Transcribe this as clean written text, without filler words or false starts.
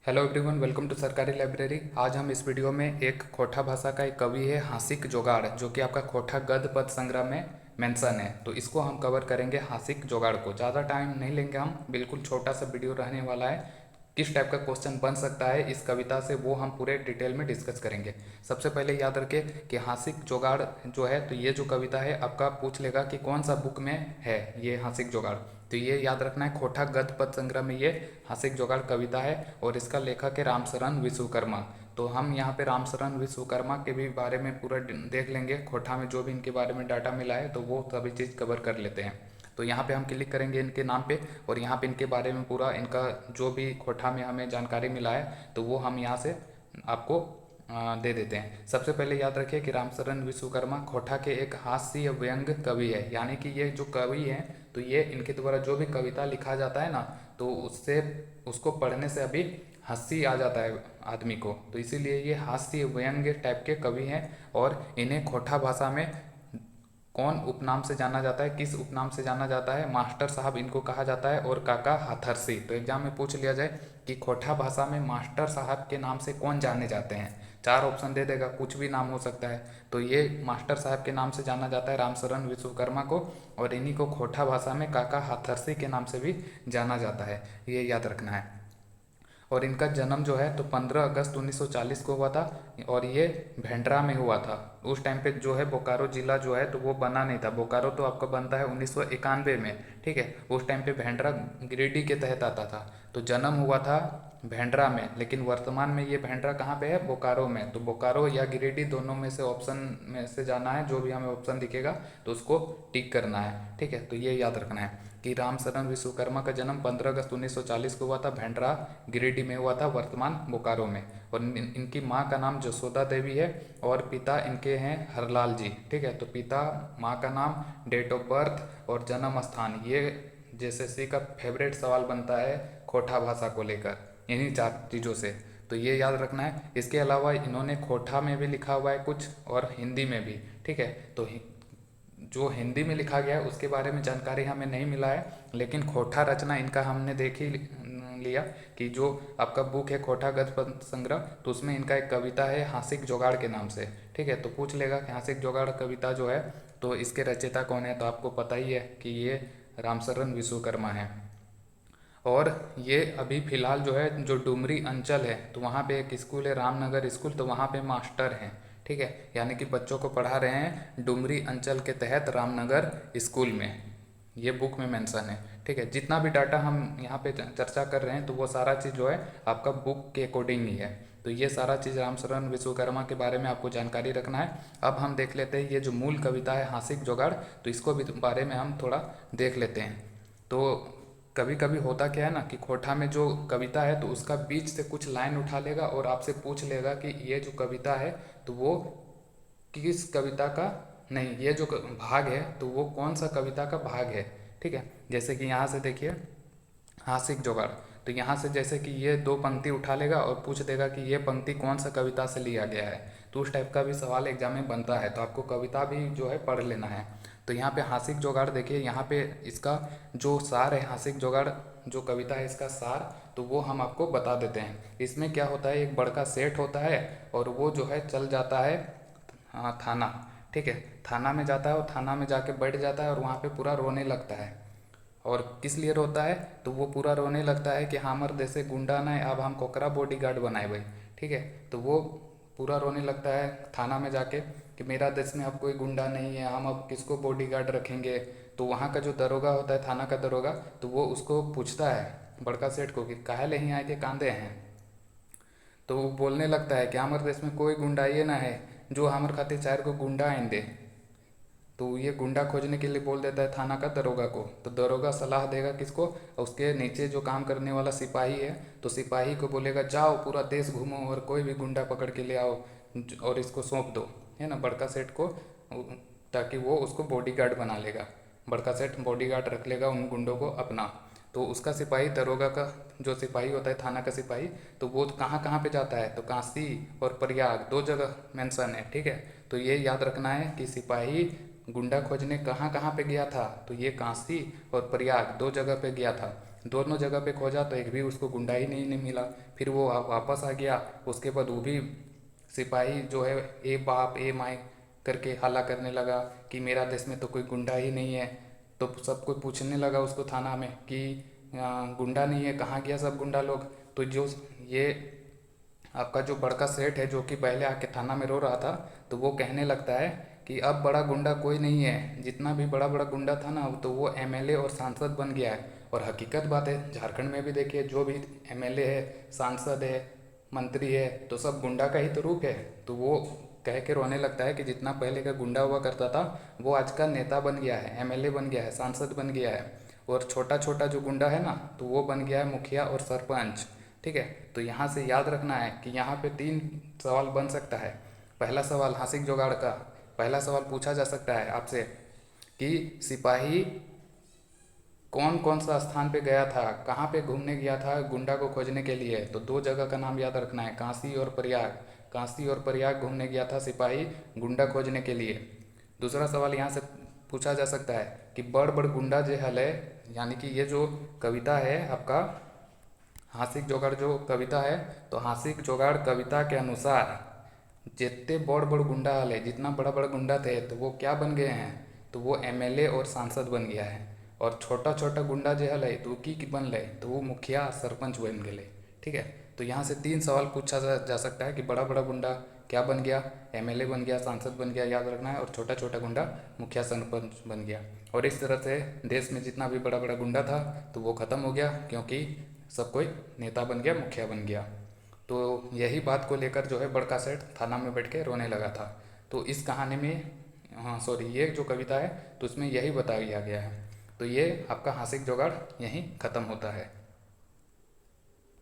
Hello everyone, welcome to सरकारी library. आज हम इस वीडियो में एक खोटा भाषा का एक कवि है हासिक जोगाड़, जो कि आपका खोटा गद्य पद संग्रह में मेंशन है। तो इसको हम कवर करेंगे हासिक जोगाड़ को। ज़्यादा टाइम नहीं लेंगे हम, बिल्कुल छोटा सा वीडियो रहने वाला है। किस टाइप का क्वेश्चन बन सकता है इस कविता से वो हम पूरे डिटेल में डिस्कस करेंगे। सबसे पहले याद रखें कि हासिक जोगाड़ जो है, तो ये जो कविता है आपका पूछ लेगा कि कौन सा बुक में है ये हासिक जोगाड़। तो ये याद रखना है, खोटा गद्य पद संग्रह में ये हासिक जोगाड़ कविता है और इसका लेखक है रामशरण विश्वकर्मा। तो हम यहाँ पे रामशरण विश्वकर्मा के भी बारे में पूरा देख लेंगे। खोटा में जो भी इनके बारे में डाटा मिला है तो वो सभी चीज़ कवर कर लेते हैं। तो यहाँ पे हम क्लिक करेंगे इनके नाम पे और यहाँ पे इनके बारे में पूरा इनका जो भी खोटा में हमें जानकारी मिला है तो वो हम यहाँ से आपको दे देते हैं। सबसे पहले याद रखिए कि रामशरण विश्वकर्मा खोटा के एक हास्य व्यंग कवि है, यानी कि ये जो कवि हैं तो ये इनके द्वारा जो भी कविता लिखा जाता है ना तो उससे उसको पढ़ने से अभी हंसी आ जाता है आदमी को, तो इसीलिए ये हास्य व्यंग्य टाइप के कवि हैं। और इन्हें खोटा भाषा में कौन उपनाम से जाना जाता है, किस उपनाम से जाना जाता है? मास्टर साहब इनको कहा जाता है और काका हाथरसी। तो एग्जाम में पूछ लिया जाए कि खोटा भाषा में मास्टर साहब के नाम से कौन जाने जाते हैं, चार ऑप्शन दे देगा, कुछ भी नाम हो सकता है। तो ये मास्टर साहब के नाम से जाना जाता है रामशरण विश्वकर्मा को, और इन्हीं को खोटा भाषा में काका हाथरसी के नाम से भी जाना जाता है, ये याद रखना है। और इनका जन्म जो है तो 15 अगस्त 1940 को हुआ था और ये भेंड्रा में हुआ था। उस टाइम पे जो है बोकारो जिला जो है तो वो बना नहीं था। बोकारो तो आपका बनता है 1991 में, ठीक है। उस टाइम पे भेंड्रा गिरिडीह के तहत आता था। तो जन्म हुआ था भेंड्रा में, लेकिन वर्तमान में ये भेंड्रा कहाँ पे है? बोकारो में। तो बोकारो या गिरिडीह दोनों में से ऑप्शन में से जाना है, जो भी हमें ऑप्शन दिखेगा तो उसको टिक करना है, ठीक है। तो ये याद रखना है कि रामशरण विश्वकर्मा का जन्म 15 अगस्त 1940 को हुआ था, भेंड्रा गिरिडीह में हुआ था, वर्तमान बोकारो में। और इनकी माँ का नाम जसोदा देवी है और पिता इनके हैं हरलाल जी, ठीक है। तो पिता, माँ का नाम, डेट ऑफ बर्थ और जन्म स्थान, ये जेएसएससी का फेवरेट सवाल बनता है खोटा भाषा को लेकर, इन्हीं चार चीज़ों से। तो ये याद रखना है। इसके अलावा इन्होंने खोटा में भी लिखा हुआ है कुछ और हिंदी में भी, ठीक है। तो जो हिंदी में लिखा गया है उसके बारे में जानकारी हमें नहीं मिला है, लेकिन खोटा रचना इनका हमने देख ही लिया कि जो आपका बुक है खोटा गद्य पद्य संग्रह, तो उसमें इनका एक कविता है हासिक जोगाड़ के नाम से, ठीक है। तो पूछ लेगा कि हासिक जोगाड़ कविता जो है तो इसके रचयिता कौन है, तो आपको पता ही है कि ये रामशरण विश्वकर्मा है। और ये अभी फ़िलहाल जो है जो डुमरी अंचल है तो वहाँ पे एक स्कूल है रामनगर स्कूल, तो वहाँ पे मास्टर हैं, ठीक है। यानी कि बच्चों को पढ़ा रहे हैं डुमरी अंचल के तहत रामनगर स्कूल में, ये बुक में मेंशन है, ठीक है। जितना भी डाटा हम यहाँ पे चर्चा कर रहे हैं तो वो सारा चीज़ जो है आपका बुक के अकॉर्डिंग ही है। तो ये सारा चीज़ रामशरण विश्वकर्मा के बारे में आपको जानकारी रखना है। अब हम देख लेते हैं ये जो मूल कविता है हासिक जोगाड़, तो इसको भी बारे में हम थोड़ा देख लेते हैं। तो कभी कभी होता क्या है ना कि खोटा में जो कविता है तो उसका बीच से कुछ लाइन उठा लेगा और आपसे पूछ लेगा कि ये जो कविता है तो वो किस कविता का, नहीं, ये जो भाग है तो वो कौन सा कविता का भाग है, ठीक है। जैसे कि यहाँ से देखिए हासिक जोगाड़, तो यहाँ से जैसे कि ये दो पंक्ति उठा लेगा और पूछ देगा कि ये पंक्ति कौन सा कविता से लिया गया है। तो उस टाइप का भी सवाल एग्जाम में बनता है, तो आपको कविता भी जो है पढ़ लेना है। तो यहाँ पे हासिक जोगाड़ देखिए, यहाँ पे इसका जो सार है, हासिक जोगाड़ जो कविता है इसका सार, तो वो हम आपको बता देते हैं। इसमें क्या होता है, एक बड़का सेठ होता है और वो जो है चल जाता है थाना, ठीक है। थाना में जाता है और थाना में जाके बैठ जाता है और वहाँ पे पूरा रोने लगता है। और किस लिए रोता है, तो वो पूरा रोने लगता है कि हमर देशे गुंडा नहीं, अब हम कोकरा बॉडी गार्ड बनाए भाई, ठीक है। तो वो पूरा रोने लगता है थाना में जाके कि मेरा देश में अब कोई गुंडा नहीं है, हम अब किसको बॉडी गार्ड रखेंगे। तो वहाँ का जो दरोगा होता है, थाना का दरोगा, तो वो उसको पूछता है बड़का सेठ को कि काहे ले ही आए के कांदे हैं। तो वो बोलने लगता है कि हमारे देश में कोई गुंडा ये ना है जो हमारे खातिर चार को गुंडा आइन दे। तो ये गुंडा खोजने के लिए बोल देता है थाना का दरोगा को। तो दरोगा सलाह देगा किसको, उसके नीचे जो काम करने वाला सिपाही है, तो सिपाही को बोलेगा जाओ पूरा देश घूमो और कोई भी गुंडा पकड़ के ले आओ और इसको सौंप दो, है ना, बड़का सेठ को, ताकि वो उसको बॉडीगार्ड बना लेगा। बड़का सेठ बॉडीगार्ड रख लेगा उन गुंडों को अपना। तो उसका सिपाही, दरोगा का जो सिपाही होता है, थाना का सिपाही, तो वो कहाँ कहाँ पे जाता है, तो काशी और प्रयाग दो जगह मेंशन है, ठीक है। तो ये याद रखना है कि सिपाही गुंडा खोजने कहाँ कहाँ पे गया था, तो ये काशी और प्रयाग दो जगह पे गया था। दोनों जगह पे खोजा तो एक भी उसको गुंडा ही नहीं मिला। फिर वो वापस आ गया, उसके बाद वो भी सिपाही जो है ए बाप ए माई करके हल्ला करने लगा कि मेरा देश में तो कोई गुंडा ही नहीं है। तो सब कोई पूछने लगा उसको थाना में कि गुंडा नहीं है, कहाँ गया सब गुंडा लोग। तो जो ये आपका जो बड़का सेठ है जो कि पहले आके थाना में रो रहा था, तो वो कहने लगता है कि अब बड़ा गुंडा कोई नहीं है, जितना भी बड़ा बड़ा गुंडा था ना तो वो एमएलए और सांसद बन गया है। और हकीकत बात है, झारखंड में भी देखिए जो भी एमएलए है, सांसद है, मंत्री है, तो सब गुंडा का ही तो रूप है। तो वो कह के रोने लगता है कि जितना पहले का गुंडा हुआ करता था वो आज का नेता बन गया है, एमएलए बन गया है, सांसद बन गया है। और छोटा छोटा जो गुंडा है ना तो वो बन गया है मुखिया और सरपंच। ठीक है, तो यहाँ से याद रखना है कि यहाँ पे 3 सवाल बन सकता है। पहला सवाल हासिक जोगाड़ का, पहला सवाल पूछा जा सकता है आपसे कि सिपाही कौन कौन सा स्थान पे गया था, कहाँ पे घूमने गया था गुंडा को खोजने के लिए। तो 2 जगह का नाम याद रखना है, काशी और प्रयाग। काशी और प्रयाग घूमने गया था सिपाही गुंडा खोजने के लिए। दूसरा सवाल यहाँ से पूछा जा सकता है कि बड़ बड़ गुंडा जे हले, यानी कि ये जो कविता है आपका हासिक जोगाड़ जो कविता है, तो हासिक जोगाड़ कविता के अनुसार जितने बड़ बड़ गुंडा हले, जितना बड़ा बड़ा गुंडा थे तो वो क्या बन गए हैं, तो वो एमएलए और सांसद बन गया है। और छोटा छोटा गुंडा जो हले तो वो की बनले, तो वो मुखिया सरपंच बन गए। ठीक है, तो यहाँ से 3 सवाल पूछा जा सकता है कि बड़ा बड़ा गुंडा क्या बन गया, एमएलए बन गया, सांसद बन गया, याद रखना है। और छोटा छोटा गुंडा मुखिया सरपंच बन गया। और इस तरह से देश में जितना भी बड़ा बड़ा गुंडा था तो वो ख़त्म हो गया, क्योंकि सब कोई नेता बन गया, मुखिया बन गया। तो यही बात को लेकर जो है बड़का सेठ थाना में बैठ के रोने लगा था। तो इस कहानी में, हाँ सॉरी, ये जो कविता है तो उसमें यही बताया गया है। तो ये आपका हासिक जोगाड़ यहीं ख़त्म होता है।